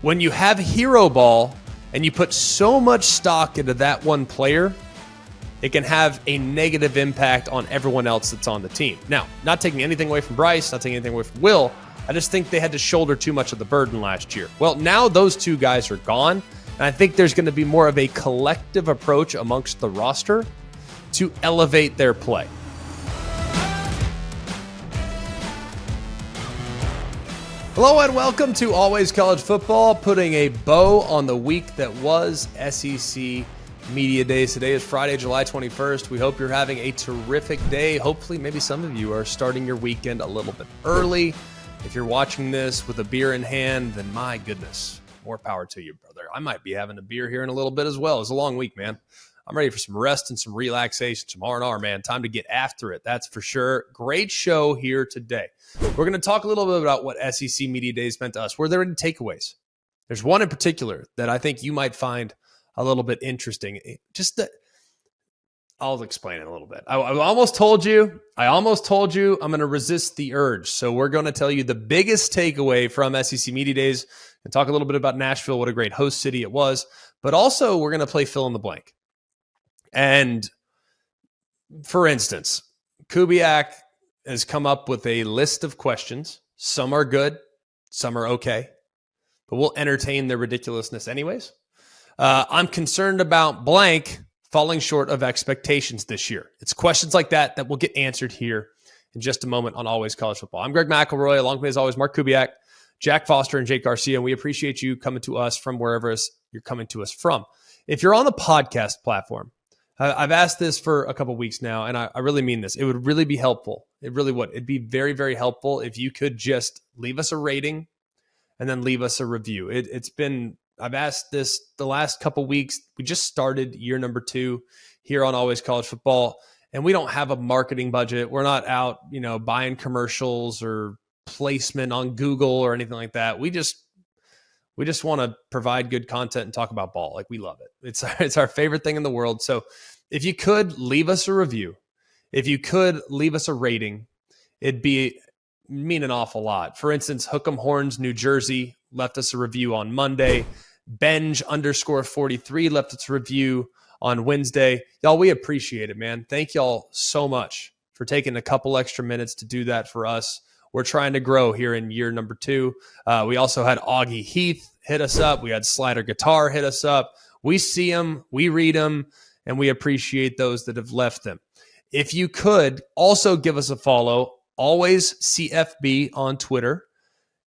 When you have hero ball and you put so much stock into that one player, it can have a negative impact on everyone else that's on the team. Now, not taking anything away from Bryce, not taking anything away from Will, I just think they had to shoulder too much of the burden last year. Well, now those two guys are gone, and I think there's going to be more of a collective approach amongst the roster to elevate their play. Hello and welcome to Always College Football, putting a bow on the week that was SEC Media Days. Today is Friday, July 21st. We hope you're having a terrific day. Hopefully, maybe some of you are starting your weekend a little bit early. If you're watching this with a beer in hand, then my goodness, more power to you, brother. I might be having a beer here in a little bit as well. It's a long week, man. I'm ready for some rest and some relaxation, some R&R, man. Time to get after it, that's for sure. Great show here today. We're going to talk a little bit about what SEC Media Days meant to us. Were there any takeaways? There's one in particular that I think you might find a little bit interesting. I'll explain it a little bit. I almost told you I'm going to resist the urge. So we're going to tell you the biggest takeaway from SEC Media Days and talk a little bit about Nashville, what a great host city it was. But also we're going to play fill in the blank. And for instance, Kubiak has come up with a list of questions. Some are good, some are okay, but we'll entertain their ridiculousness anyways. I'm concerned about blank falling short of expectations this year. It's questions like that that will get answered here in just a moment on Always College Football. I'm Greg McElroy, along with me as always, Mark Kubiak, Jack Foster, and Jake Garcia, and we appreciate you coming to us from wherever you're coming to us from. If you're on the podcast platform, I've asked this for a couple of weeks now, and I really mean this. It would really be helpful. It really would. It'd be very, very helpful if you could just leave us a rating and then leave us a review. I've asked this the last couple of weeks. We just started year number 2 here on Always College Football, and we don't have a marketing budget. We're not out, buying commercials or placement on Google or anything like that. We just want to provide good content and talk about ball. Like, we love it. It's our favorite thing in the world. So if you could leave us a review, if you could leave us a rating, it'd mean an awful lot. For instance, Hook'em Horns, New Jersey left us a review on Monday. Benj_43 left us a review on Wednesday. Y'all, we appreciate it, man. Thank y'all so much for taking a couple extra minutes to do that for us. We're trying to grow here in year number 2. We also had Augie Heath hit us up. We had Slider Guitar hit us up. We see them, we read them, and we appreciate those that have left them. If you could also give us a follow, always CFB on Twitter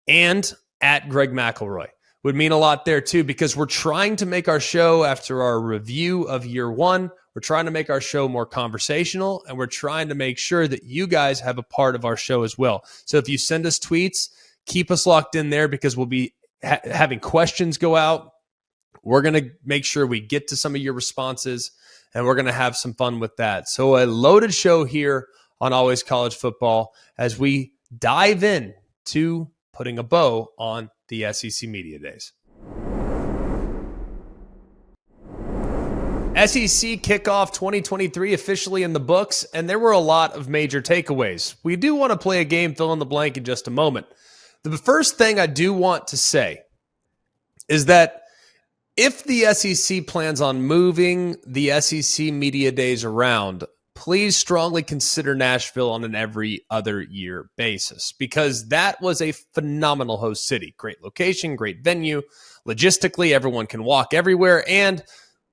and at Greg McElroy. Would mean a lot there too, because we're trying to make our show, after our review of year 1, we're trying to make our show more conversational, and we're trying to make sure that you guys have a part of our show as well. So if you send us tweets, keep us locked in there, because we'll be having questions go out. We're going to make sure we get to some of your responses, and we're going to have some fun with that. So a loaded show here on Always College Football as we dive in to putting a bow on the SEC Media Days. SEC Kickoff 2023 officially in the books, and there were a lot of major takeaways. We do want to play a game fill in the blank in just a moment. The first thing I do want to say is that if the SEC plans on moving the SEC Media Days around, please strongly consider Nashville on an every other year basis, because that was a phenomenal host city. Great location, great venue. Logistically, everyone can walk everywhere, and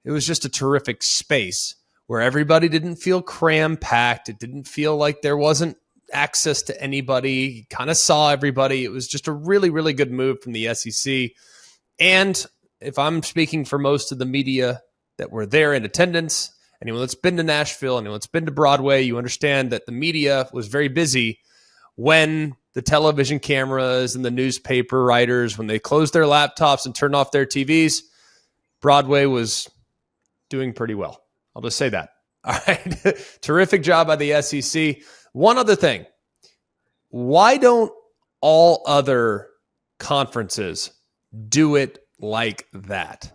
it was just a terrific space where everybody didn't feel cram-packed. It didn't feel like there wasn't access to anybody. You kind of saw everybody. It was just a really, really good move from the SEC. And if I'm speaking for most of the media that were there in attendance, anyone that's been to Nashville, anyone that's been to Broadway, you understand that the media was very busy when the television cameras and the newspaper writers, when they closed their laptops and turned off their TVs, Broadway was doing pretty well. I'll just say that. All right. Terrific job by the SEC. One other thing. Why don't all other conferences do it like that?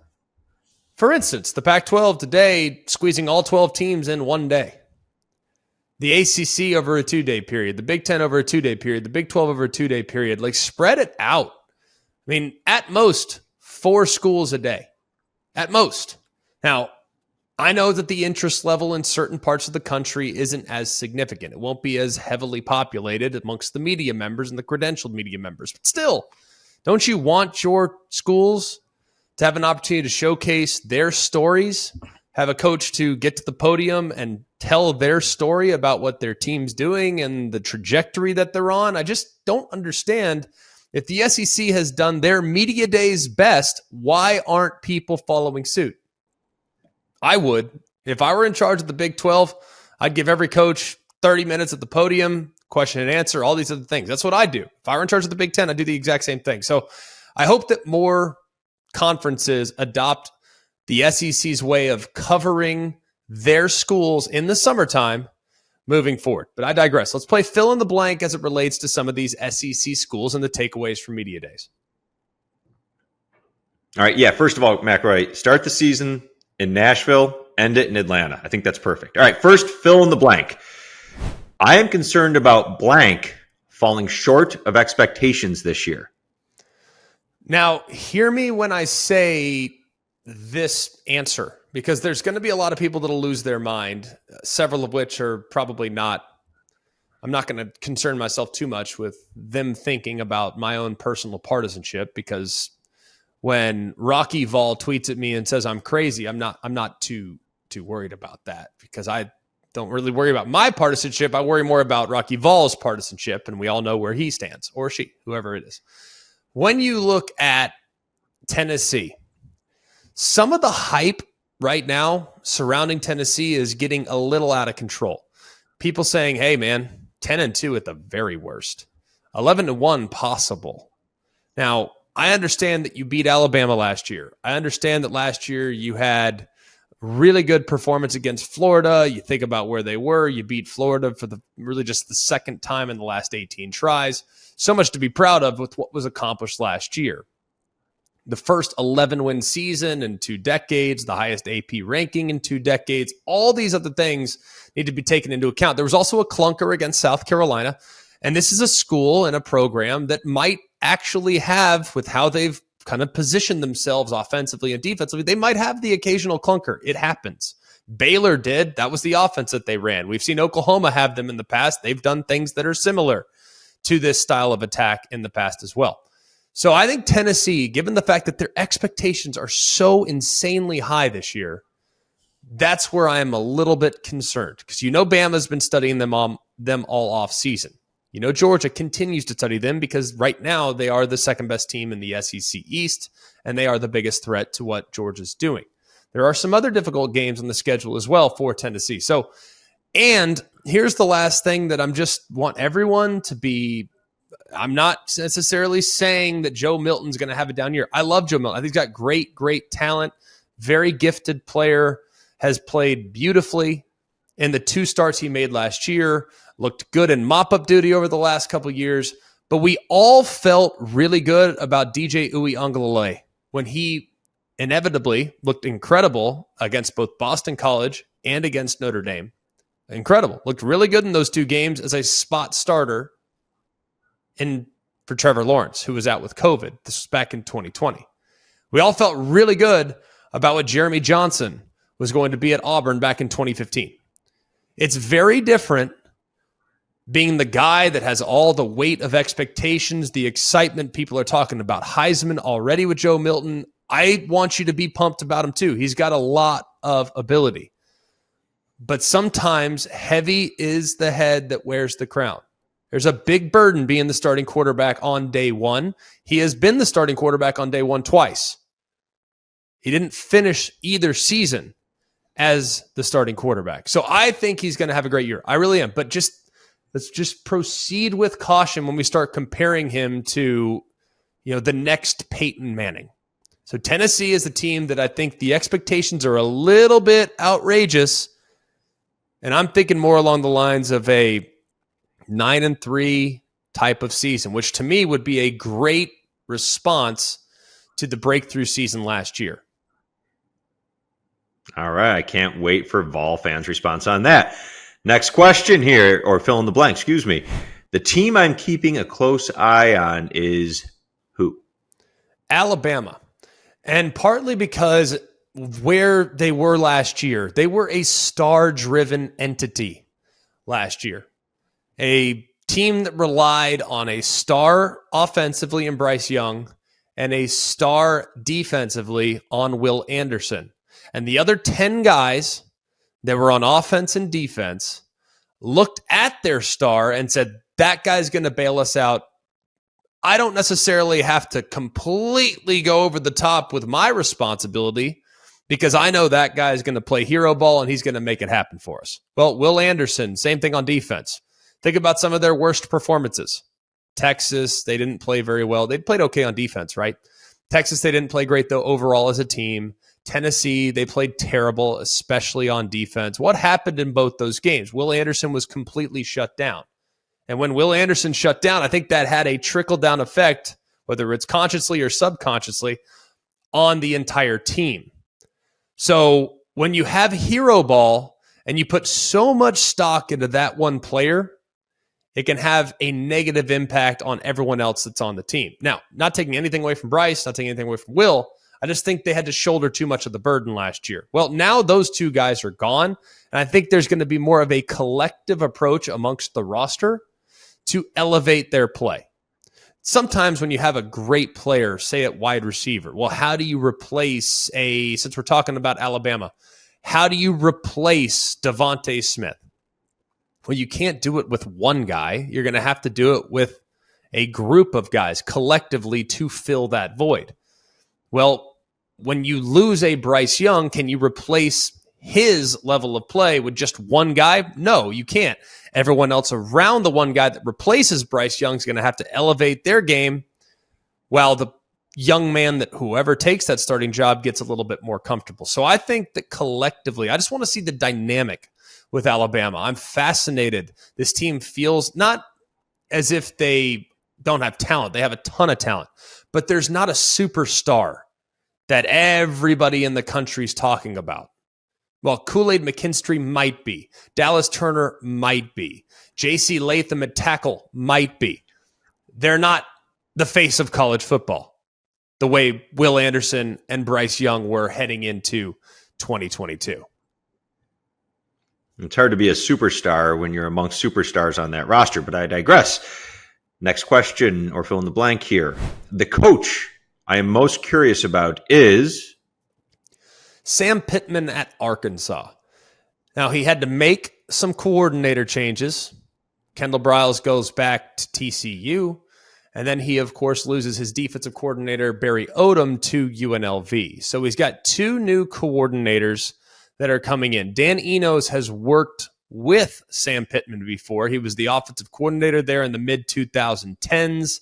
For instance, the Pac-12 today squeezing all 12 teams in one day. The ACC over a 2-day period. The Big Ten over a 2-day period. The Big 12 over a 2-day period. Like, spread it out. I mean, at most, 4 schools a day at most. Now, I know that the interest level in certain parts of the country isn't as significant. It won't be as heavily populated amongst the media members and the credentialed media members. But still, don't you want your schools to have an opportunity to showcase their stories, have a coach to get to the podium and tell their story about what their team's doing and the trajectory that they're on? I just don't understand. If the SEC has done their media days best, why aren't people following suit? I would. If I were in charge of the Big 12, I'd give every coach 30 minutes at the podium, question and answer, all these other things. That's what I do. If I were in charge of the Big 10, I'd do the exact same thing. So I hope that more conferences adopt the SEC's way of covering their schools in the summertime moving forward. But I digress. Let's play fill in the blank as it relates to some of these SEC schools and the takeaways from media days. All right. Yeah. First of all, McElroy, start the season in Nashville, end it in Atlanta. I think that's perfect. All right. First, fill in the blank. I am concerned about blank falling short of expectations this year. Now, hear me when I say this answer, because there's going to be a lot of people that'll lose their mind, several of which are probably not. I'm not going to concern myself too much with them thinking about my own personal partisanship, because when Rocky Vol tweets at me and says I'm crazy, I'm not too worried about that, because I don't really worry about my partisanship. I worry more about Rocky Vol's partisanship, and we all know where he stands, or she, whoever it is. When you look at Tennessee, some of the hype right now surrounding Tennessee is getting a little out of control. People saying, hey man, 10-2 at the very worst, 11-1 possible. Now, I understand that you beat Alabama last year. I understand that last year you had really good performance against Florida. You think about where they were. You beat Florida for really just the second time in the last 18 tries. So much to be proud of with what was accomplished last year. The first 11-win season in 2 decades, the highest AP ranking in 2 decades. All these other things need to be taken into account. There was also a clunker against South Carolina. And this is a school and a program that might actually have, with how they've kind of positioned themselves offensively and defensively, they might have the occasional clunker. It happens. Baylor did. That was the offense that they ran. We've seen Oklahoma have them in the past. They've done things that are similar to this style of attack in the past as well. So I think Tennessee, given the fact that their expectations are so insanely high this year, that's where I am a little bit concerned, because Bama's been studying them all off season. Georgia continues to study them because right now they are the second best team in the SEC East, and they are the biggest threat to what Georgia's doing. There are some other difficult games on the schedule as well for Tennessee. So, and here's the last thing that I'm just want everyone to be. I'm not necessarily saying that Joe Milton's going to have a down year. I love Joe Milton. I think he's got great talent, very gifted player, has played beautifully in the 2 starts he made last year, looked good in mop-up duty over the last couple of years. But we all felt really good about DJ Uiagalelei when he inevitably looked incredible against both Boston College and against Notre Dame. Incredible. Looked really good in those 2 games as a spot starter for Trevor Lawrence, who was out with COVID. This was back in 2020. We all felt really good about what Jeremy Johnson was going to be at Auburn back in 2015. It's very different being the guy that has all the weight of expectations, the excitement. People are talking about Heisman already with Joe Milton. I want you to be pumped about him too. He's got a lot of ability. But sometimes heavy is the head that wears the crown. There's a big burden being the starting quarterback on day one. He has been the starting quarterback on day one twice. He didn't finish either season as the starting quarterback. So I think he's going to have a great year. I really am. But let's just proceed with caution when we start comparing him to, the next Peyton Manning. So Tennessee is a team that I think the expectations are a little bit outrageous. And I'm thinking more along the lines of a 9-3 type of season, which to me would be a great response to the breakthrough season last year. All right. I can't wait for Vol fans' response on that. Next question here, or fill in the blank, excuse me. The team I'm keeping a close eye on is who? Alabama. And partly because where they were last year, they were a star-driven entity last year. A team that relied on a star offensively in Bryce Young and a star defensively on Will Anderson. And the other 10 guys that were on offense and defense looked at their star and said, that guy's going to bail us out. I don't necessarily have to completely go over the top with my responsibility because I know that guy's going to play hero ball and he's going to make it happen for us. Well, Will Anderson, same thing on defense. Think about some of their worst performances. Texas, they didn't play very well. They played okay on defense, right? Texas, they didn't play great, though, overall as a team. Tennessee, they played terrible, especially on defense. What happened in both those games? Will Anderson was completely shut down. And when Will Anderson shut down, I think that had a trickle-down effect, whether it's consciously or subconsciously, on the entire team. So when you have hero ball and you put so much stock into that one player, it can have a negative impact on everyone else that's on the team. Now, not taking anything away from Bryce, not taking anything away from Will, I just think they had to shoulder too much of the burden last year. Well, now those two guys are gone, and I think there's going to be more of a collective approach amongst the roster to elevate their play. Sometimes when you have a great player, say at wide receiver, well, how do you replace since we're talking about Alabama, how do you replace Devontae Smith? Well, you can't do it with one guy. You're going to have to do it with a group of guys collectively to fill that void. Well, when you lose a Bryce Young, can you replace his level of play with just one guy? No, you can't. Everyone else around the one guy that replaces Bryce Young is going to have to elevate their game while the young man that whoever takes that starting job gets a little bit more comfortable. So I think that collectively, I just want to see the dynamic with Alabama. I'm fascinated. This team feels not as if they don't have talent. They have a ton of talent, but there's not a superstar that everybody in the country is talking about. Well, Kool-Aid McKinstry might be. Dallas Turner might be. J.C. Latham at tackle might be. They're not the face of college football the way Will Anderson and Bryce Young were heading into 2022. It's hard to be a superstar when you're amongst superstars on that roster, but I digress. Next question, or fill in the blank here. The coach I am most curious about is Sam Pittman at Arkansas. Now, he had to make some coordinator changes. Kendall Briles goes back to TCU, and then he, of course, loses his defensive coordinator, Barry Odom, to UNLV. So he's got two new coordinators that are coming in. Dan Enos has worked with Sam Pittman before. He was the offensive coordinator there in the mid-2010s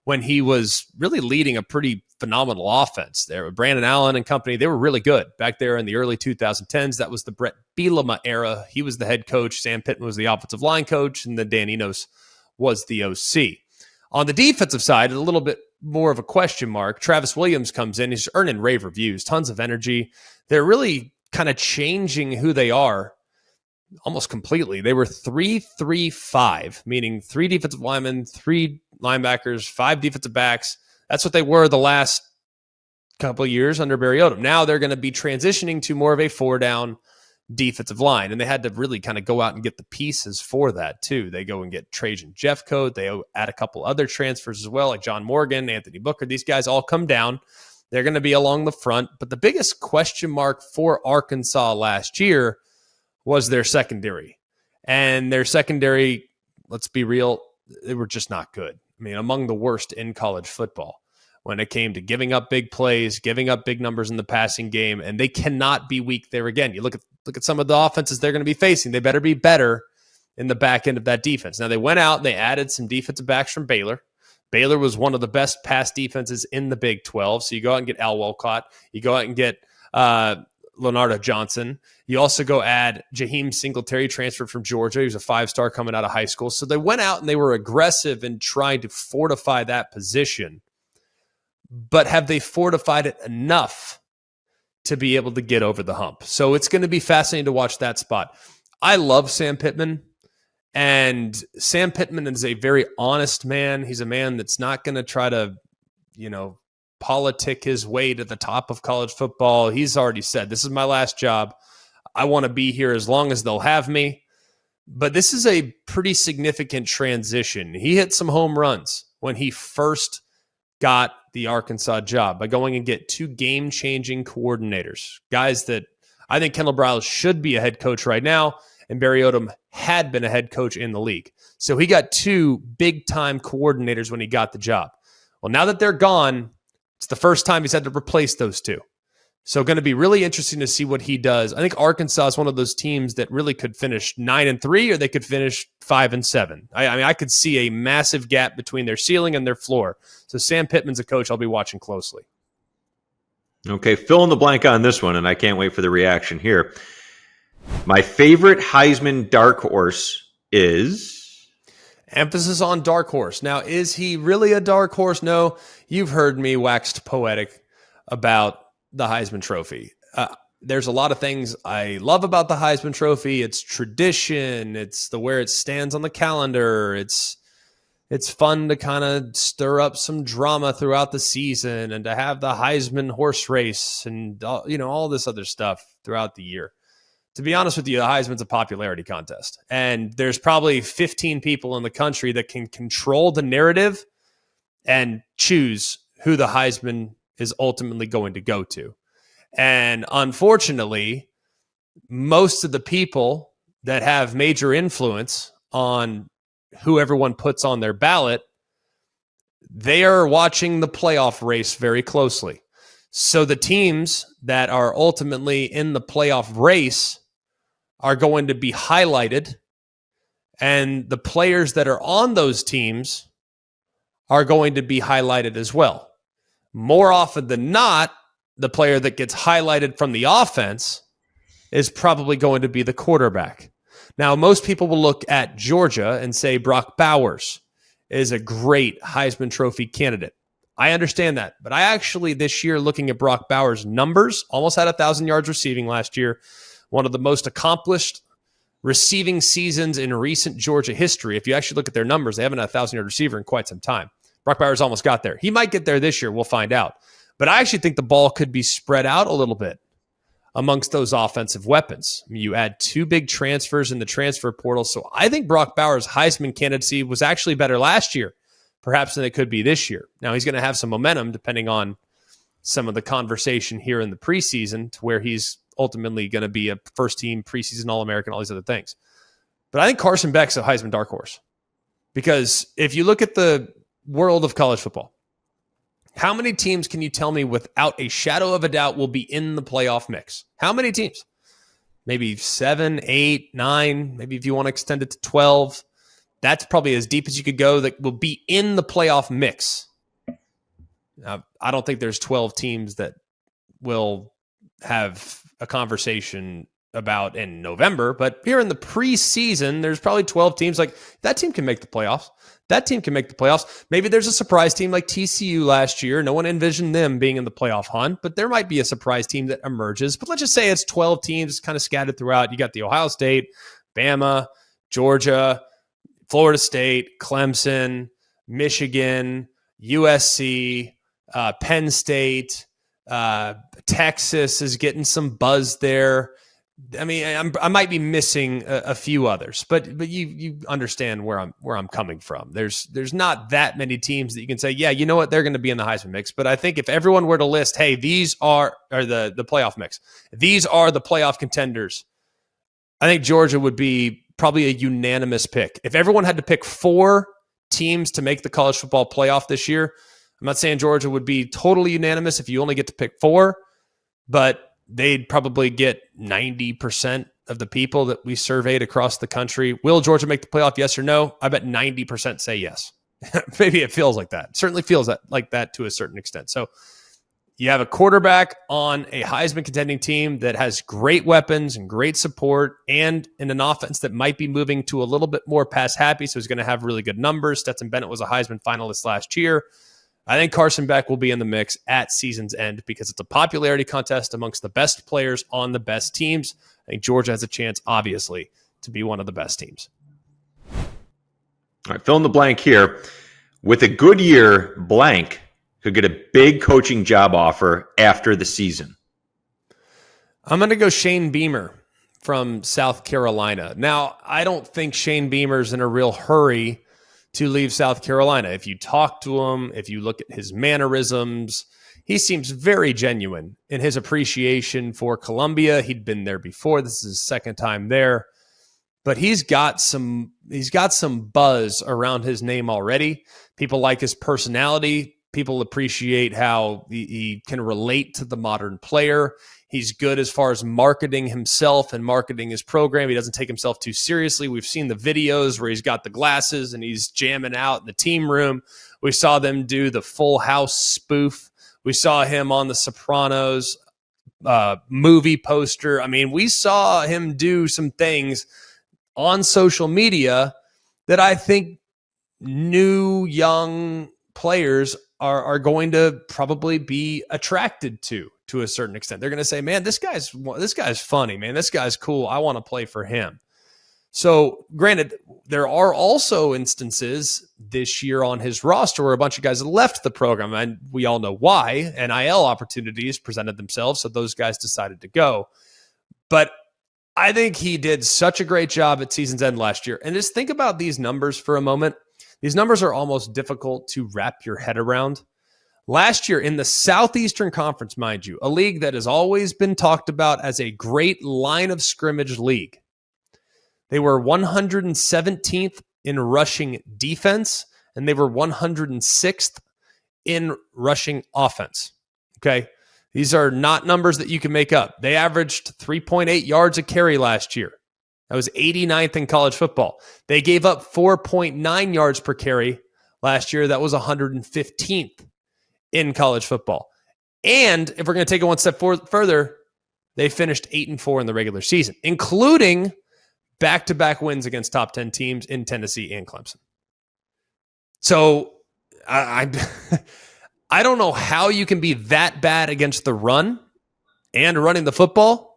when he was really leading a pretty phenomenal offense there with Brandon Allen and company. They were really good back there in the early 2010s. That was the Brett Bielema era. He was the head coach. Sam Pittman was the offensive line coach, and then Dan Enos was the OC. On the defensive side, a little bit more of a question mark. Travis Williams comes in. He's earning rave reviews, tons of energy. They're really kind of changing who they are almost completely. They were 3-3-5, meaning 3 defensive linemen, 3 linebackers, 5 defensive backs. That's what they were the last couple of years under Barry Odom. Now they're going to be transitioning to more of a 4-down defensive line, and they had to really kind of go out and get the pieces for that too. They go and get Trajan Jeffcoat. They add a couple other transfers as well, like John Morgan, Anthony Booker. These guys all come down. They're going to be along the front. But the biggest question mark for Arkansas last year was their secondary. And their secondary, let's be real, they were just not good. I mean, among the worst in college football when it came to giving up big plays, giving up big numbers in the passing game, and they cannot be weak there again. You look at some of the offenses they're going to be facing. They better be better in the back end of that defense. Now, they went out and they added some defensive backs from Baylor. Baylor was one of the best pass defenses in the Big 12. So you go out and get Al Walcott. You go out and get Leonardo Johnson. You also go add Jaheim Singletary, transferred from Georgia. He was a 5-star coming out of high school. So they went out and they were aggressive in trying to fortify that position. But have they fortified it enough to be able to get over the hump? So it's going to be fascinating to watch that spot. I love Sam Pittman. And Sam Pittman is a very honest man. He's a man that's not going to try to, politic his way to the top of college football. He's already said, this is my last job. I want to be here as long as they'll have me. But this is a pretty significant transition. He hit some home runs when he first got the Arkansas job by going and get 2 game-changing coordinators, guys that I think Kendall Briles should be a head coach right now, and Barry Odom had been a head coach in the league. So he got 2 big-time coordinators when he got the job. Well, now that they're gone, it's the first time he's had to replace those 2. So going to be really interesting to see what he does. I think Arkansas is one of those teams that really could finish 9-3, or they could finish 5-7. I mean, I could see a massive gap between their ceiling and their floor. So Sam Pittman's a coach I'll be watching closely. Okay, fill in the blank on this one, and I can't wait for the reaction here. My favorite Heisman dark horse is... Emphasis on dark horse. Now, is he really a dark horse? No. You've heard me waxed poetic about the Heisman Trophy. There's a lot of things I love about the Heisman Trophy. It's tradition. It's where it stands on the calendar. It's fun to kind of stir up some drama throughout the season and to have the Heisman horse race and all this other stuff throughout the year. To be honest with you, the Heisman's a popularity contest, and there's probably 15 people in the country that can control the narrative and choose who the Heisman is ultimately going to go to. And unfortunately, most of the people that have major influence on who everyone puts on their ballot, they are watching the playoff race very closely. So the teams that are ultimately in the playoff race are going to be highlighted, and the players that are on those teams are going to be highlighted as well. More often than not, the player that gets highlighted from the offense is probably going to be the quarterback. Now, most people will look at Georgia and say Brock Bowers is a great Heisman Trophy candidate. I understand that, but I actually this year, looking at Brock Bowers' numbers, almost had 1,000 yards receiving last year, one of the most accomplished receiving seasons in recent Georgia history. If you actually look at their numbers, they haven't had a 1,000-yard receiver in quite some time. Brock Bowers almost got there. He might get there this year. We'll find out. But I actually think the ball could be spread out a little bit amongst those offensive weapons. I mean, you add 2 big transfers in the transfer portal. So I think Brock Bowers' Heisman candidacy was actually better last year, perhaps than it could be this year. Now, he's going to have some momentum depending on some of the conversation here in the preseason to where he's ultimately going to be a first-team preseason All-American, all these other things. But I think Carson Beck's a Heisman dark horse. Because if you look at the world of college football, how many teams can you tell me without a shadow of a doubt will be in the playoff mix? How many teams? Maybe 7, 8, 9, maybe if you want to extend it to 12. That's probably as deep as you could go that will be in the playoff mix. Now, I don't think there's 12 teams that will have a conversation about in November, but here in the preseason, there's probably 12 teams like that team can make the playoffs. That team can make the playoffs. Maybe there's a surprise team like TCU last year. No one envisioned them being in the playoff hunt, but there might be a surprise team that emerges. But let's just say it's 12 teams kind of scattered throughout. You got the Ohio State, Bama, Georgia, Florida State, Clemson, Michigan, USC, Penn State, Texas is getting some buzz there. I mean, I might be missing a few others, but you understand where I'm coming from. There's not that many teams that you can say, yeah, you know what, they're going to be in the Heisman mix. But I think if everyone were to list, hey, these are the playoff mix, these are the playoff contenders, I think Georgia would be probably a unanimous pick. If everyone had to pick 4 teams to make the college football playoff this year, I'm not saying Georgia would be totally unanimous if you only get to pick 4, but they'd probably get 90% of the people that we surveyed across the country. Will Georgia make the playoff, yes or no? I bet 90% say yes. Maybe it feels like that. It certainly feels like that to a certain extent. So you have a quarterback on a Heisman contending team that has great weapons and great support and in an offense that might be moving to a little bit more pass happy, so he's going to have really good numbers. Stetson Bennett was a Heisman finalist last year. I think Carson Beck will be in the mix at season's end because it's a popularity contest amongst the best players on the best teams. I think Georgia has a chance, obviously, to be one of the best teams. All right, fill in the blank here. With a good year, blank could get a big coaching job offer after the season? I'm going to go Shane Beamer from South Carolina. Now, I don't think Shane Beamer's in a real hurry to leave South Carolina. If you talk to him, if you look at his mannerisms, he seems very genuine in his appreciation for Columbia. He'd been there before. This is his second time there. But he's got some buzz around his name already. People like his personality. People appreciate how he can relate to the modern player. He's good as far as marketing himself and marketing his program. He doesn't take himself too seriously. We've seen the videos where he's got the glasses and he's jamming out in the team room. We saw them do the Full House spoof. We saw him on the Sopranos movie poster. I mean, we saw him do some things on social media that I think new young players are going to probably be attracted to a certain extent. They're going to say, man, this guy's funny, man. This guy's cool. I want to play for him. So granted, there are also instances this year on his roster where a bunch of guys left the program, and we all know why. NIL opportunities presented themselves, so those guys decided to go. But I think he did such a great job at season's end last year. And just think about these numbers for a moment. These numbers are almost difficult to wrap your head around. Last year in the Southeastern Conference, mind you, a league that has always been talked about as a great line of scrimmage league, they were 117th in rushing defense, and they were 106th in rushing offense. Okay? These are not numbers that you can make up. They averaged 3.8 yards a carry last year. That was 89th in college football. They gave up 4.9 yards per carry last year. That was 115th in college football. And if we're going to take it one step further, they finished 8-4 in the regular season, including back-to-back wins against top 10 teams in Tennessee and Clemson. So I don't know how you can be that bad against the run and running the football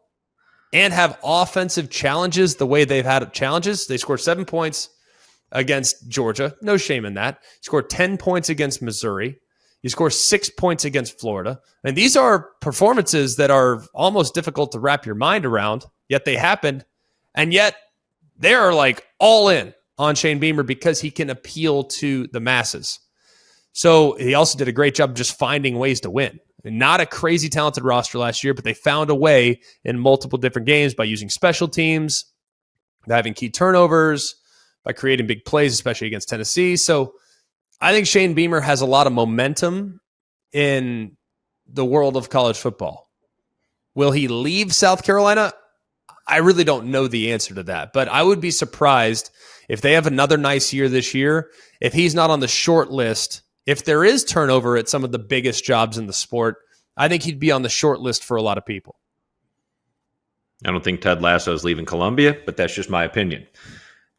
and have offensive challenges the way they've had challenges. They scored 7 points against Georgia. No shame in that. Scored 10 points against Missouri. You score 6 points against Florida. And these are performances that are almost difficult to wrap your mind around, yet they happened. And yet they are like all in on Shane Beamer because he can appeal to the masses. So he also did a great job just finding ways to win. Not a crazy talented roster last year, but they found a way in multiple different games by using special teams, by having key turnovers, by creating big plays, especially against Tennessee. So I think Shane Beamer has a lot of momentum in the world of college football. Will he leave South Carolina? I really don't know the answer to that, but I would be surprised if they have another nice year this year, if he's not on the short list. If there is turnover at some of the biggest jobs in the sport, I think he'd be on the short list for a lot of people. I don't think Ted Lasso is leaving Columbia, but that's just my opinion.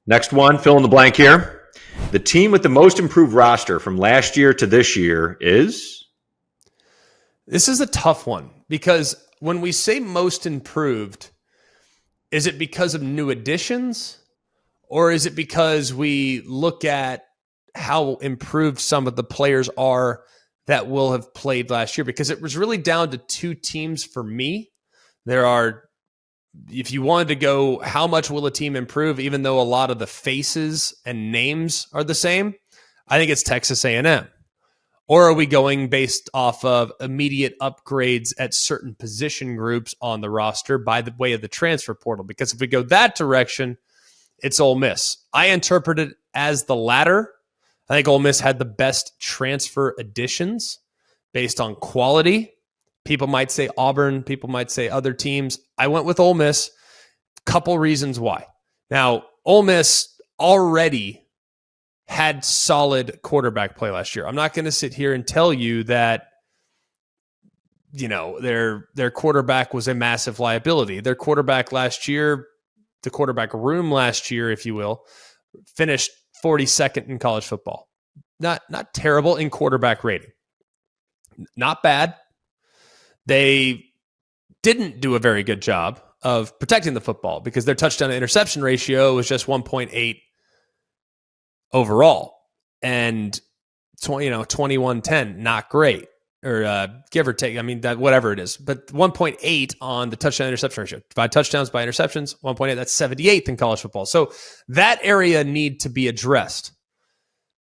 Next one, fill in the blank here. The team with the most improved roster from last year to this year is? This is a tough one because when we say most improved, is it because of new additions or is it because we look at how improved some of the players are that will have played last year? Because it was really down to two teams for me. If you wanted to go, how much will a team improve, even though a lot of the faces and names are the same, I think it's Texas A&M. Or are we going based off of immediate upgrades at certain position groups on the roster by the way of the transfer portal? Because if we go that direction, it's Ole Miss. I interpret it as the latter. I think Ole Miss had the best transfer additions based on quality. People might say Auburn. People might say other teams. I went with Ole Miss. Couple reasons why. Now, Ole Miss already had solid quarterback play last year. I'm not going to sit here and tell you that, their quarterback was a massive liability. Their quarterback last year, the quarterback room last year, if you will, finished 42nd in college football. Not terrible in quarterback rating. Not bad. They didn't do a very good job of protecting the football because their touchdown to interception ratio was just 1.8 overall. And 21-10, not great, or give or take. I mean, that whatever it is, but 1.8 on the touchdown interception ratio. By touchdowns by interceptions, 1.8. That's 78th in college football. So that area need to be addressed.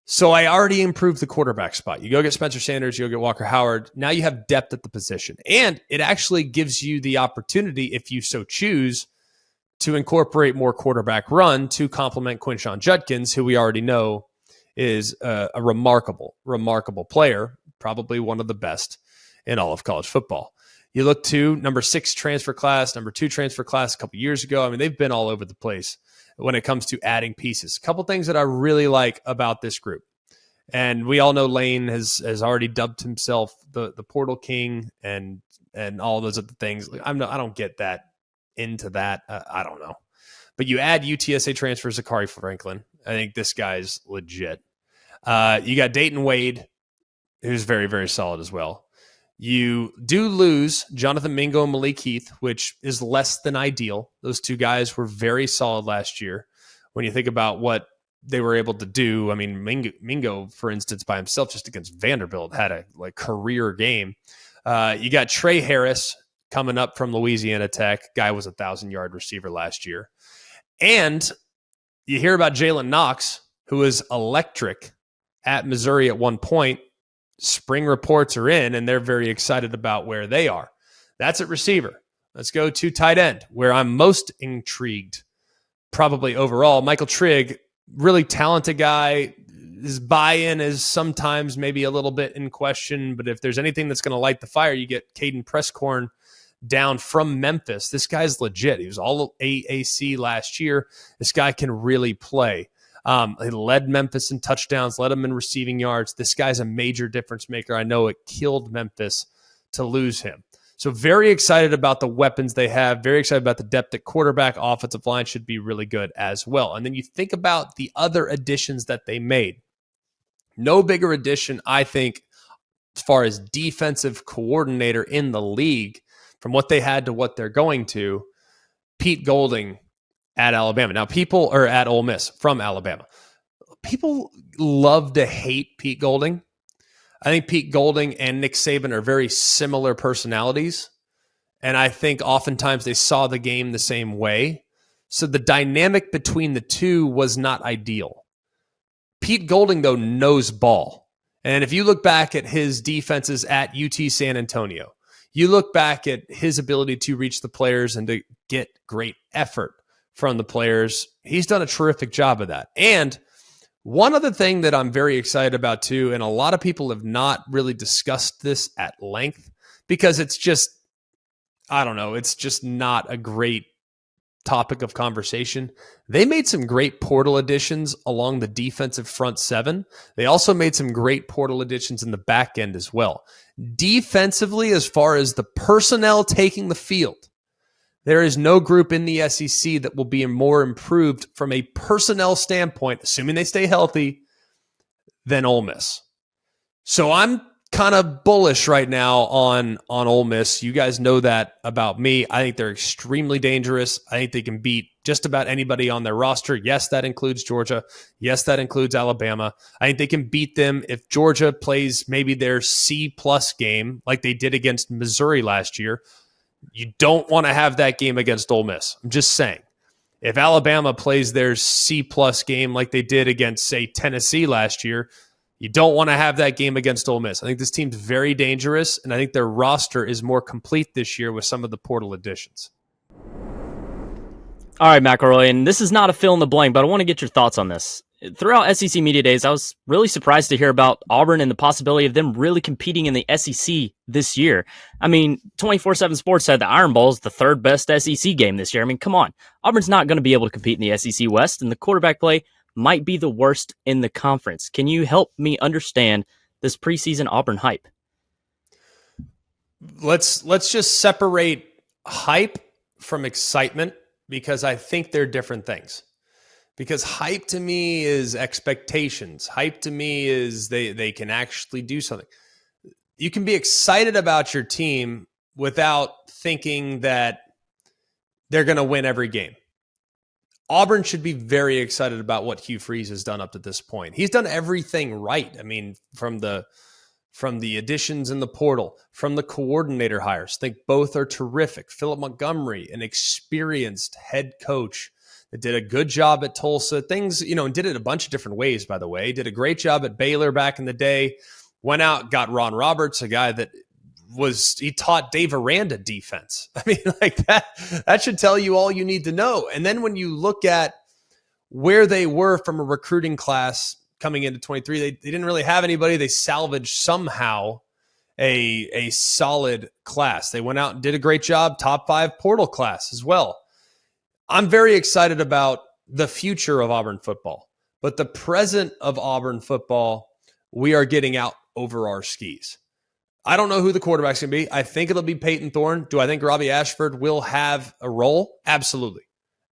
So I already improved the quarterback spot. You go get Spencer Sanders, you go get Walker Howard. Now you have depth at the position. And it actually gives you the opportunity, if you so choose, to incorporate more quarterback run to complement Quinshon Judkins, who we already know is a remarkable player, probably one of the best in all of college football. You look to number 6 transfer class, number 2 transfer class a couple years ago. I mean, they've been all over the place when it comes to adding pieces. A couple things that I really like about this group. And we all know Lane has already dubbed himself the portal king and all those other things. I don't get that into that. I don't know. But you add UTSA transfer Zachary Franklin. I think this guy's legit. You got Dayton Wade, who's very, very solid as well. You do lose Jonathan Mingo and Malik Heath, which is less than ideal. Those two guys were very solid last year. When you think about what they were able to do, I mean, Mingo, for instance, by himself, just against Vanderbilt, had a career game. You got Trey Harris coming up from Louisiana Tech. Guy was a 1,000-yard receiver last year. And you hear about Jalen Knox, who was electric at Missouri at one point. Spring reports are in, and they're very excited about where they are. That's at receiver. Let's go to tight end, where I'm most intrigued, probably overall. Michael Trigg, really talented guy. His buy-in is sometimes maybe a little bit in question, but if there's anything that's going to light the fire, you get Caden Presscorn down from Memphis. This guy's legit. He was all AAC last year. This guy can really play. He led Memphis in touchdowns, led them in receiving yards. This guy's a major difference maker. I know it killed Memphis to lose him. So very excited about the weapons they have. Very excited about the depth at quarterback. Offensive line should be really good as well. And then you think about the other additions that they made. No bigger addition, I think, as far as defensive coordinator in the league, from what they had to what they're going to, Pete Golding at Alabama. Now, people are at Ole Miss from Alabama. People love to hate Pete Golding. I think Pete Golding and Nick Saban are very similar personalities. And I think oftentimes they saw the game the same way. So the dynamic between the two was not ideal. Pete Golding, though, knows ball. And if you look back at his defenses at UT San Antonio, you look back at his ability to reach the players and to get great effort from the players. He's done a terrific job of that. And one other thing that I'm very excited about too, and a lot of people have not really discussed this at length because it's just, I don't know, it's just not a great topic of conversation. They made some great portal additions along the defensive front seven. They also made some great portal additions in the back end as well. Defensively, as far as the personnel taking the field, there is no group in the SEC that will be more improved from a personnel standpoint, assuming they stay healthy, than Ole Miss. So I'm kind of bullish right now on Ole Miss. You guys know that about me. I think they're extremely dangerous. I think they can beat just about anybody on their roster. Yes, that includes Georgia. Yes, that includes Alabama. I think they can beat them if Georgia plays maybe their C-plus game like they did against Missouri last year. You don't want to have that game against Ole Miss. I'm just saying. If Alabama plays their C-plus game like they did against, say, Tennessee last year, you don't want to have that game against Ole Miss. I think this team's very dangerous, and I think their roster is more complete this year with some of the portal additions. All right, McElroy, and this is not a fill in the blank, but I want to get your thoughts on this. Throughout SEC Media Days, I was really surprised to hear about Auburn and the possibility of them really competing in the SEC this year. I mean, 24/7 Sports said the Iron Bowl is the third best SEC game this year. I mean, come on. Auburn's not going to be able to compete in the SEC West, and the quarterback play might be the worst in the conference. Can you help me understand this preseason Auburn hype? Let's just separate hype from excitement because I think they're different things. Because hype to me is expectations. Hype to me is they can actually do something. You can be excited about your team without thinking that they're going to win every game. Auburn should be very excited about what Hugh Freeze has done up to this point. He's done everything right. I mean, from the additions in the portal, from the coordinator hires, I think both are terrific. Philip Montgomery, an experienced head coach that did a good job at Tulsa. Things, and did it a bunch of different ways, by the way. Did a great job at Baylor back in the day. Went out, got Ron Roberts, a guy that he taught Dave Aranda defense. I mean, like that should tell you all you need to know. And then when you look at where they were from a recruiting class coming into 23, they didn't really have anybody. They salvaged somehow a solid class. They went out and did a great job, top 5 portal class as well. I'm very excited about the future of Auburn football, but the present of Auburn football, we are getting out over our skis. I don't know who the quarterback's going to be. I think it'll be Peyton Thorne. Do I think Robbie Ashford will have a role? Absolutely.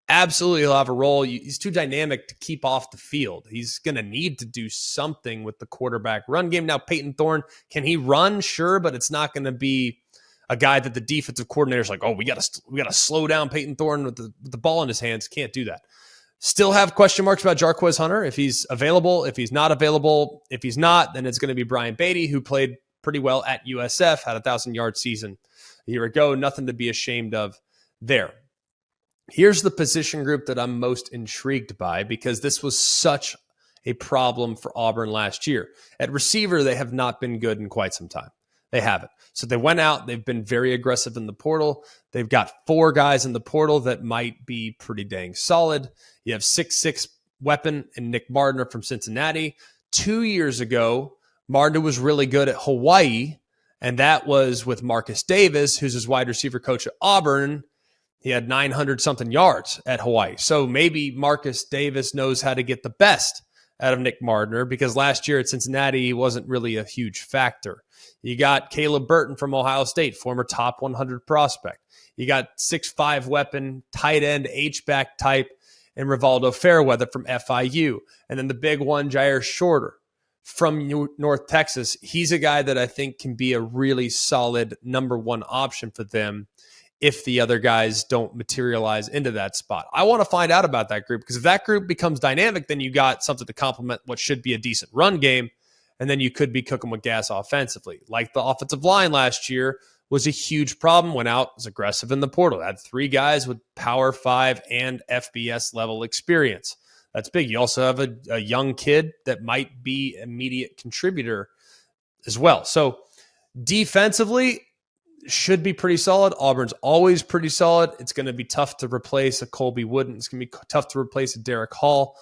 Absolutely, he'll have a role. He's too dynamic to keep off the field. He's going to need to do something with the quarterback run game. Now, Peyton Thorne, can he run? Sure, but it's not going to be a guy that the defensive coordinator's like, oh, we got to slow down Peyton Thorne with the ball in his hands. Can't do that. Still have question marks about Jarquez Hunter, if he's available, if he's not available. If he's not, then it's going to be Brian Beatty, who played pretty well at USF, had a 1,000-yard season a year ago. Nothing to be ashamed of there. Here's the position group that I'm most intrigued by, because this was such a problem for Auburn last year. At receiver, they have not been good in quite some time. They haven't. So they went out. They've been very aggressive in the portal. They've got 4 guys in the portal that might be pretty dang solid. You have 6'6" weapon and Nick Mardner from Cincinnati. 2 years ago, Mardner was really good at Hawaii, and that was with Marcus Davis, who's his wide receiver coach at Auburn. He had 900-something yards at Hawaii. So maybe Marcus Davis knows how to get the best out of Nick Mardner, because last year at Cincinnati, he wasn't really a huge factor. You got Caleb Burton from Ohio State, former top 100 prospect. You got 6'5" weapon, tight end, H-back type, and Rivaldo Fairweather from FIU. And then the big one, Jair Shorter from North Texas. He's a guy that I think can be a really solid number 1 option for them if the other guys don't materialize into that spot. I want to find out about that group, because if that group becomes dynamic, then you got something to complement what should be a decent run game, and then you could be cooking with gas offensively. Like the offensive line last year was a huge problem, went out, was aggressive in the portal, had 3 guys with Power 5 and FBS level experience. That's big. You also have a young kid that might be an immediate contributor as well. So defensively, should be pretty solid. Auburn's always pretty solid. It's going to be tough to replace a Colby Wooden. It's going to be tough to replace a Derek Hall.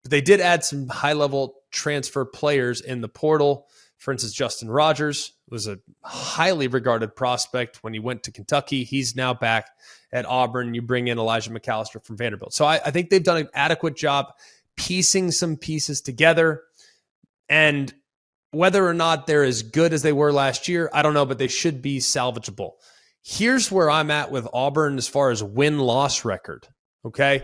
But they did add some high-level transfer players in the portal. For instance, Justin Rogers was a highly regarded prospect when he went to Kentucky. He's now back at Auburn. You bring in Elijah McAllister from Vanderbilt. So I think they've done an adequate job piecing some pieces together. And whether or not they're as good as they were last year, I don't know, but they should be salvageable. Here's where I'm at with Auburn as far as win-loss record, okay?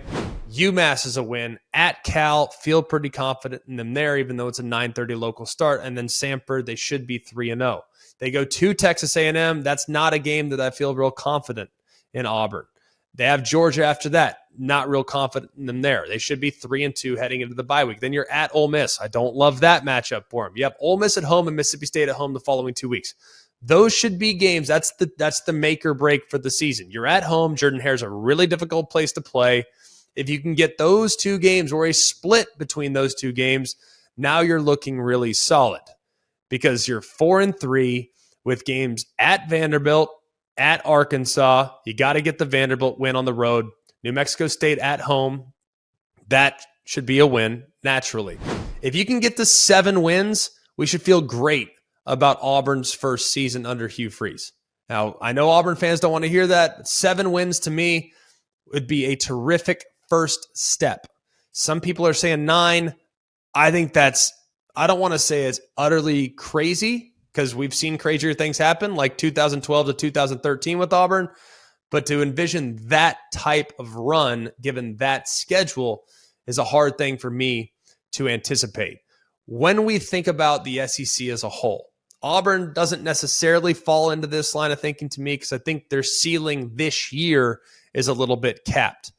UMass is a win. At Cal, feel pretty confident in them there, even though it's a 9:30 local start. And then Samford, they should be 3-0. They go to Texas A&M. That's not a game that I feel real confident in Auburn. They have Georgia after that. Not real confident in them there. They should be 3-2 heading into the bye week. Then you're at Ole Miss. I don't love that matchup for them. You have Ole Miss at home and Mississippi State at home the following 2 weeks. Those should be games. That's the make or break for the season. You're at home. Jordan-Hare's a really difficult place to play. If you can get those 2 games or a split between those 2 games, now you're looking really solid, because you're 4-3 with games at Vanderbilt, at Arkansas. You got to get the Vanderbilt win on the road. New Mexico State at home. That should be a win, naturally. If you can get to 7 wins, we should feel great about Auburn's first season under Hugh Freeze. Now, I know Auburn fans don't want to hear that, but 7 wins to me would be a terrific first step. Some people are saying 9. I think I don't want to say it's utterly crazy, because we've seen crazier things happen, like 2012 to 2013 with Auburn. But to envision that type of run, given that schedule, is a hard thing for me to anticipate. When we think about the SEC as a whole, Auburn doesn't necessarily fall into this line of thinking to me, because I think their ceiling this year is a little bit capped.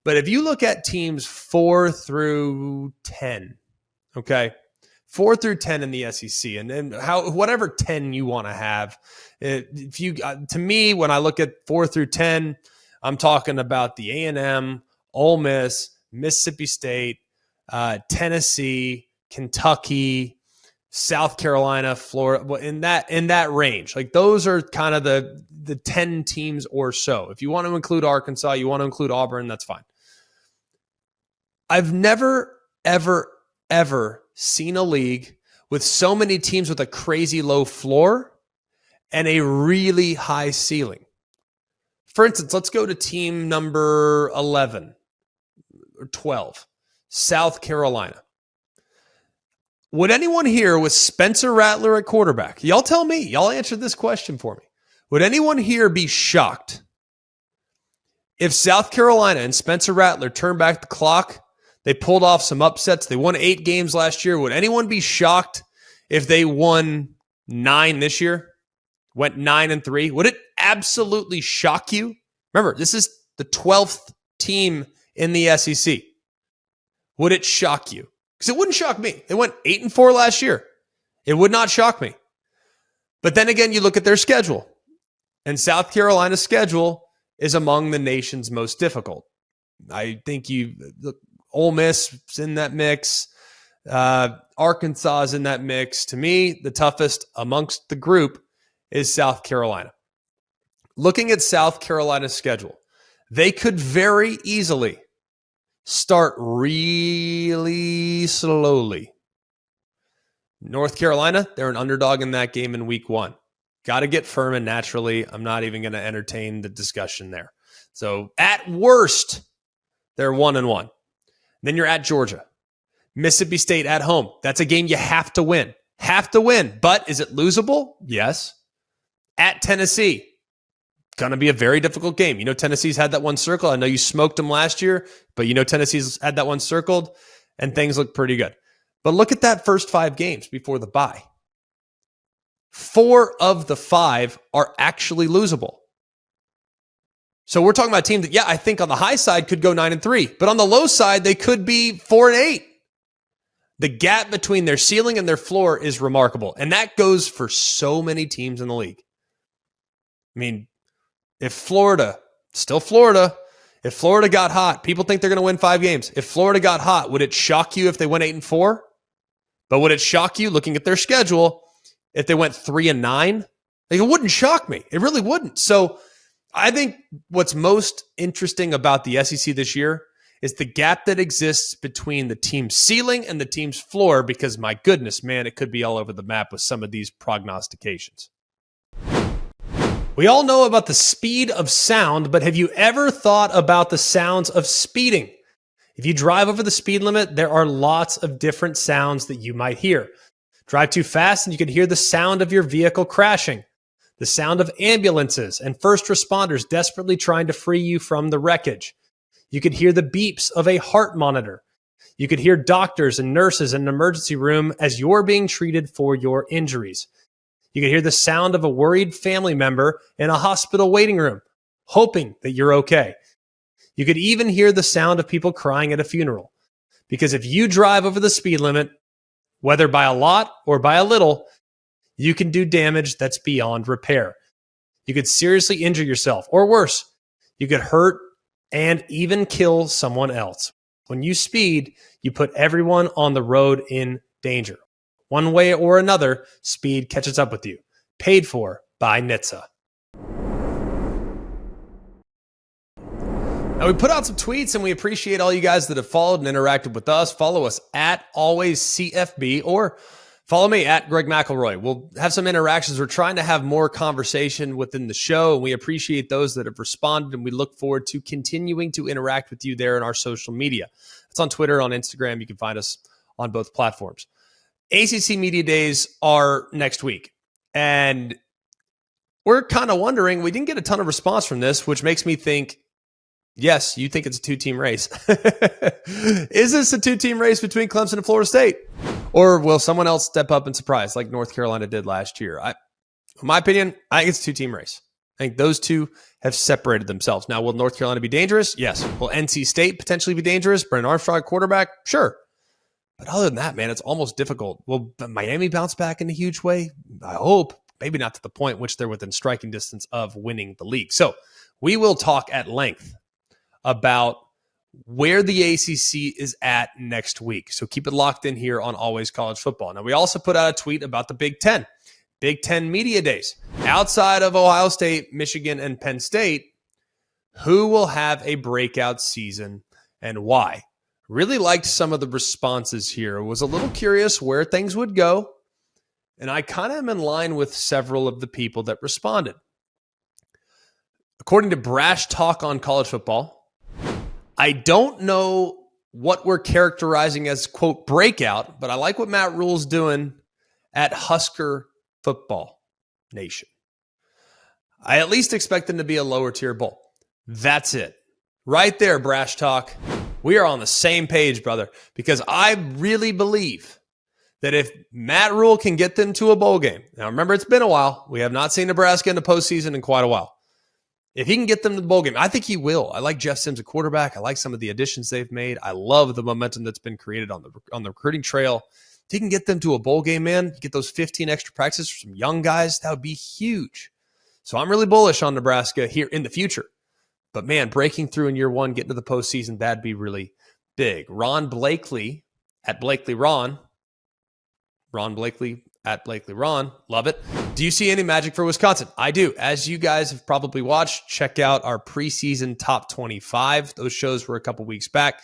But if you look at teams 4 through 10, okay, 4 through 10 in the SEC, and then whatever 10 you want to have. If you, to me, when I look at 4 through 10, I'm talking about the A&M, Ole Miss, Mississippi State, Tennessee, Kentucky, South Carolina, Florida, in that range. Like those are kind of the 10 teams or so. If you want to include Arkansas, you want to include Auburn, that's fine. I've never, ever seen a league with so many teams with a crazy low floor and a really high ceiling. For instance, let's go to team number 11 or 12, South Carolina. Would anyone here with Spencer Rattler at quarterback, y'all tell me, y'all answer this question for me. Would anyone here be shocked if South Carolina and Spencer Rattler turned back the clock? They pulled off some upsets. They won 8 games last year. Would anyone be shocked if they won 9 this year? Went 9-3? Would it absolutely shock you? Remember, this is the 12th team in the SEC. Would it shock you? Because it wouldn't shock me. They went 8-4 last year. It would not shock me. But then again, you look at their schedule, and South Carolina's schedule is among the nation's most difficult. I think Ole Miss is in that mix. Arkansas is in that mix. To me, the toughest amongst the group is South Carolina. Looking at South Carolina's schedule, they could very easily start really slowly. North Carolina, they're an underdog in that game in week 1. Got to get Furman naturally. I'm not even going to entertain the discussion there. So at worst, they're 1-1. Then you're at Georgia. Mississippi State at home. That's a game you have to win. Have to win. But is it losable? Yes. At Tennessee. Going to be a very difficult game. You know Tennessee's had that one circled. I know you smoked them last year, but you know Tennessee's had that one circled, and things look pretty good. But look at that first 5 games before the bye. 4 of the 5 are actually losable. So we're talking about a team that, I think on the high side could go 9-3, but on the low side, they could be 4-8. The gap between their ceiling and their floor is remarkable, and that goes for so many teams in the league. I mean, if Florida got hot, people think they're going to win 5 games. If Florida got hot, would it shock you if they went 8-4? But would it shock you, looking at their schedule, if they went 3-9? Like, it wouldn't shock me. It really wouldn't. So I think what's most interesting about the SEC this year is the gap that exists between the team's ceiling and the team's floor, because my goodness, man, it could be all over the map with some of these prognostications. We all know about the speed of sound, but have you ever thought about the sounds of speeding? If you drive over the speed limit, there are lots of different sounds that you might hear. Drive too fast and you could hear the sound of your vehicle crashing, the sound of ambulances and first responders desperately trying to free you from the wreckage. You could hear the beeps of a heart monitor. You could hear doctors and nurses in an emergency room as you're being treated for your injuries. You could hear the sound of a worried family member in a hospital waiting room, hoping that you're okay. You could even hear the sound of people crying at a funeral. Because if you drive over the speed limit, whether by a lot or by a little, you can do damage that's beyond repair. You could seriously injure yourself, or worse, you could hurt and even kill someone else. When you speed, you put everyone on the road in danger. One way or another, speed catches up with you. Paid for by NHTSA. Now, we put out some tweets, and we appreciate all you guys that have followed and interacted with us. Follow us at AlwaysCFB, or follow me at Greg McElroy. We'll have some interactions. We're trying to have more conversation within the show, and we appreciate those that have responded, and we look forward to continuing to interact with you there in our social media. It's on Twitter, on Instagram. You can find us on both platforms. ACC Media Days are next week, and we're kind of wondering, we didn't get a ton of response from this, which makes me think, yes, you think it's a 2-team race. Is this a 2-team race between Clemson and Florida State? Or will someone else step up and surprise like North Carolina did last year? In my opinion, I think it's a 2-team race. I think those two have separated themselves. Now, will North Carolina be dangerous? Yes. Will NC State potentially be dangerous? Brennan Armstrong, quarterback? Sure. But other than that, man, it's almost difficult. Will Miami bounce back in a huge way? I hope. Maybe not to the point in which they're within striking distance of winning the league. So we will talk at length about where the ACC is at next week. So keep it locked in here on Always College Football. Now, we also put out a tweet about the Big Ten. Big Ten Media Days. Outside of Ohio State, Michigan, and Penn State, who will have a breakout season and why? Really liked some of the responses here. Was a little curious where things would go, and I kind of am in line with several of the people that responded. According to Brash Talk on College Football, I don't know what we're characterizing as, quote, breakout, but I like what Matt Rule's doing at Husker Football Nation. I at least expect them to be a lower tier bowl. That's it. Right there, Brash Talk. We are on the same page, brother, because I really believe that if Matt Rule can get them to a bowl game, now remember, it's been a while. We have not seen Nebraska in the postseason in quite a while. If he can get them to the bowl game, I think he will. I like Jeff Sims, a quarterback. I like some of the additions they've made. I love the momentum that's been created on the recruiting trail. If he can get them to a bowl game, man, get those 15 extra practices for some young guys, that would be huge. So I'm really bullish on Nebraska here in the future. But, man, breaking through in year one, getting to the postseason, that'd be really big. Ron Blakely at Blakely Ron. Ron Blakely at Blakely Ron. Love it. Do you see any magic for Wisconsin? I do. As you guys have probably watched, check out our preseason top 25. Those shows were a couple weeks back.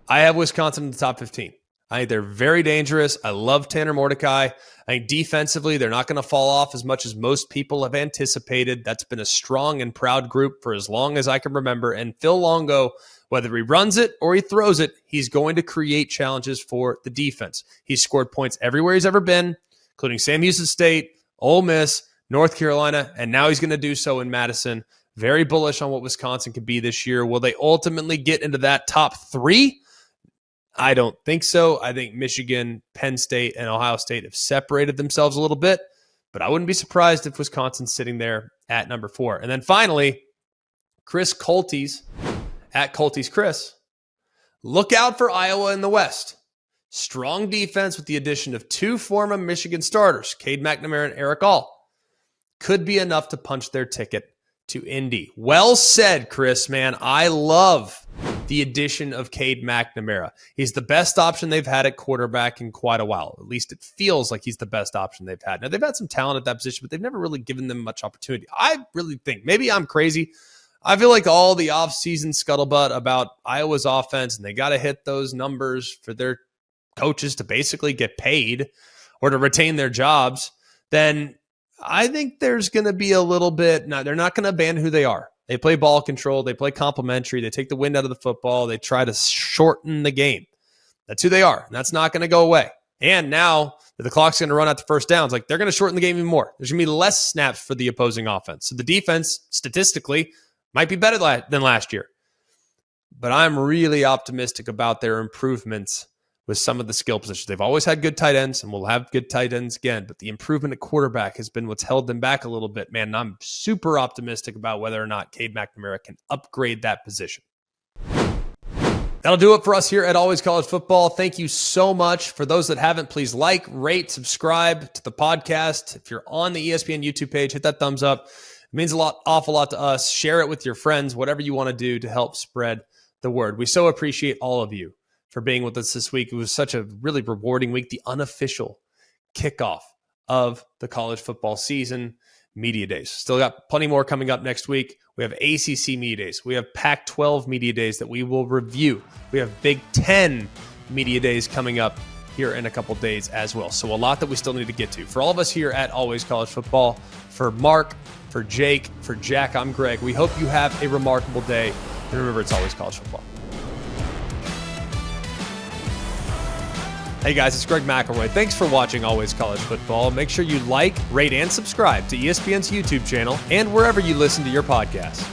I have Wisconsin in the top 15. I think they're very dangerous. I love Tanner Mordecai. I think defensively, they're not going to fall off as much as most people have anticipated. That's been a strong and proud group for as long as I can remember. And Phil Longo, whether he runs it or he throws it, he's going to create challenges for the defense. He's scored points everywhere he's ever been, including Sam Houston State, Ole Miss, North Carolina, and now he's going to do so in Madison. Very bullish on what Wisconsin could be this year. Will they ultimately get into that top three? I don't think so. I think Michigan, Penn State, and Ohio State have separated themselves a little bit, but I wouldn't be surprised if Wisconsin's sitting there at number 4. And then finally, Chris Colties at Colties Chris. Look out for Iowa in the West. Strong defense with the addition of 2 former Michigan starters, Cade McNamara and Eric All. Could be enough to punch their ticket to Indy. Well said, Chris, man. I love the addition of Cade McNamara. He's the best option they've had at quarterback in quite a while. At least it feels like he's the best option they've had. Now, they've had some talent at that position, but they've never really given them much opportunity. I really think, maybe I'm crazy, I feel like all the offseason scuttlebutt about Iowa's offense, and they got to hit those numbers for their coaches to basically get paid or to retain their jobs, then I think there's going to be a little bit, now they're not going to abandon who they are. They play ball control. They play complementary. They take the wind out of the football. They try to shorten the game. That's who they are. And that's not going to go away. And now that the clock's going to run out the first downs, like they're going to shorten the game even more. There's going to be less snaps for the opposing offense. So the defense, statistically, might be better than last year. But I'm really optimistic about their improvements with some of the skill positions. They've always had good tight ends, and we'll have good tight ends again. But the improvement at quarterback has been what's held them back a little bit, man. And I'm super optimistic about whether or not Cade McNamara can upgrade that position. That'll do it for us here at Always College Football. Thank you so much. For those that haven't, please like, rate, subscribe to the podcast. If you're on the ESPN YouTube page, hit that thumbs up. It means awful lot to us. Share it with your friends, whatever you want to do to help spread the word. We so appreciate all of you for being with us this week. It was such a really rewarding week, the unofficial kickoff of the college football season. Media Days. Still got plenty more coming up next week. We have ACC Media Days. We have Pac-12 Media Days that we will review. We have Big Ten Media Days coming up here in a couple days as well. So a lot that we still need to get to. For all of us here at Always College Football, for Mark, for Jake, for Jack, I'm Greg. We hope you have a remarkable day. And remember, it's always college football. Hey guys, it's Greg McElroy. Thanks for watching Always College Football. Make sure you like, rate, and subscribe to ESPN's YouTube channel and wherever you listen to your podcasts.